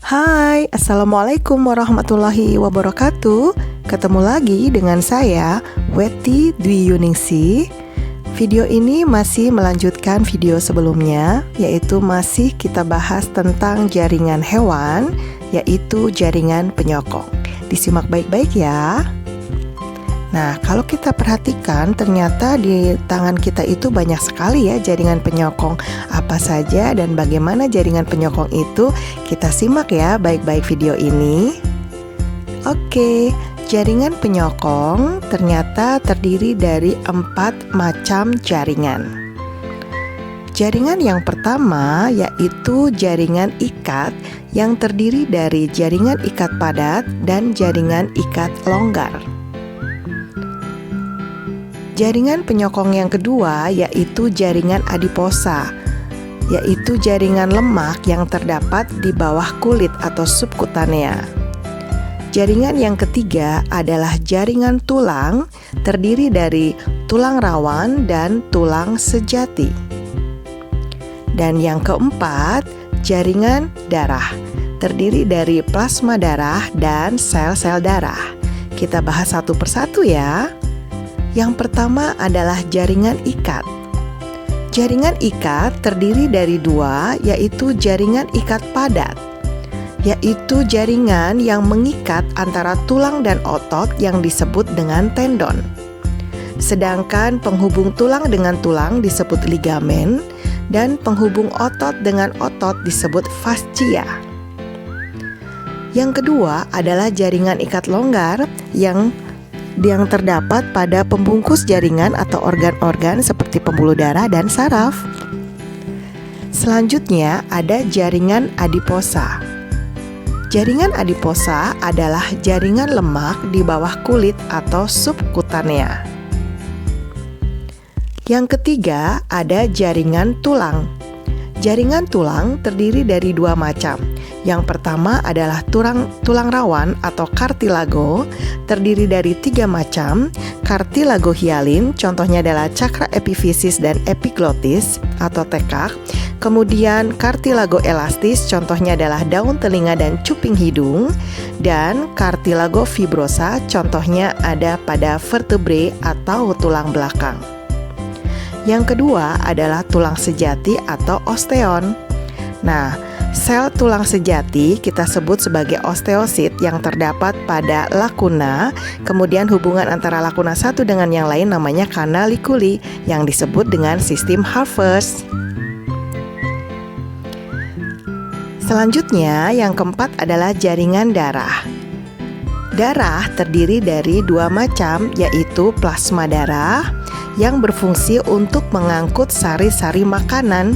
Hai, Assalamualaikum warahmatullahi wabarakatuh. Ketemu lagi dengan saya, Weti Dwi Yuningsih. Video ini masih melanjutkan video sebelumnya, yaitu masih kita bahas tentang jaringan hewan, yaitu jaringan penyokong. Disimak baik-baik ya. Nah, kalau kita perhatikan, ternyata di tangan kita itu banyak sekali ya jaringan penyokong. Apa saja dan bagaimana jaringan penyokong itu, kita simak ya baik-baik video ini. Oke, jaringan penyokong ternyata terdiri dari 4 macam jaringan. Jaringan yang pertama yaitu jaringan ikat yang terdiri dari jaringan ikat padat dan jaringan ikat longgar. Jaringan penyokong yang kedua yaitu jaringan adiposa, yaitu jaringan lemak yang terdapat di bawah kulit atau subkutanea. Jaringan yang ketiga adalah jaringan tulang, terdiri dari tulang rawan dan tulang sejati. Dan yang keempat, jaringan darah, terdiri dari plasma darah dan sel-sel darah. Kita bahas satu persatu ya. Yang pertama adalah jaringan ikat. Jaringan ikat terdiri dari 2, yaitu jaringan ikat padat, yaitu jaringan yang mengikat antara tulang dan otot yang disebut dengan tendon. Sedangkan penghubung tulang dengan tulang disebut ligamen dan penghubung otot dengan otot disebut fascia. Yang kedua adalah jaringan ikat longgar yang terdapat pada pembungkus jaringan atau organ-organ seperti pembuluh darah dan saraf. Selanjutnya ada jaringan adiposa. Jaringan adiposa adalah jaringan lemak di bawah kulit atau subkutanea. Yang ketiga ada jaringan tulang. Jaringan tulang terdiri dari 2 macam. Yang pertama adalah tulang rawan atau kartilago, terdiri dari 3 macam. Kartilago hialin, contohnya adalah cakra epifisis dan epiglotis atau tekak. Kemudian kartilago elastis, contohnya adalah daun telinga dan cuping hidung. Dan kartilago fibrosa, contohnya ada pada vertebrae atau tulang belakang. Yang kedua adalah tulang sejati atau osteon. Nah, sel tulang sejati kita sebut sebagai osteosit yang terdapat pada lakuna. Kemudian hubungan antara lakuna satu dengan yang lain namanya kanalikuli yang disebut dengan sistem Harvest. Selanjutnya yang keempat adalah jaringan darah. Darah terdiri dari 2 macam, yaitu plasma darah yang berfungsi untuk mengangkut sari-sari makanan.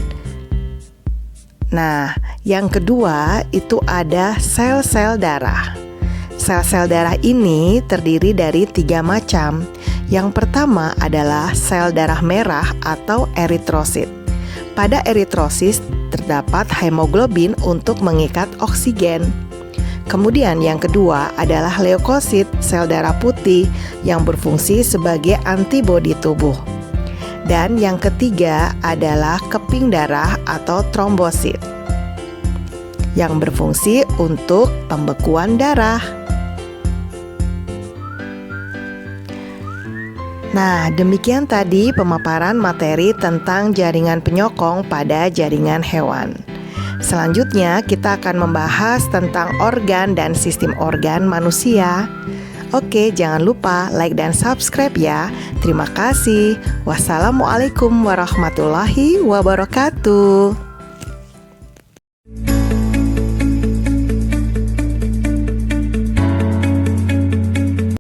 Nah, yang kedua itu ada sel-sel darah. Sel-sel darah ini terdiri dari 3 macam. Yang pertama adalah sel darah merah atau eritrosit. Pada eritrosit terdapat hemoglobin untuk mengikat oksigen. Kemudian yang kedua adalah leukosit, sel darah putih yang berfungsi sebagai antibodi tubuh. Dan yang ketiga adalah keping darah atau trombosit yang berfungsi untuk pembekuan darah. Nah, demikian tadi pemaparan materi tentang jaringan penyokong pada jaringan hewan. Selanjutnya kita akan membahas tentang organ dan sistem organ manusia. Oke, jangan lupa like dan subscribe ya. Terima kasih. Wassalamualaikum warahmatullahi wabarakatuh.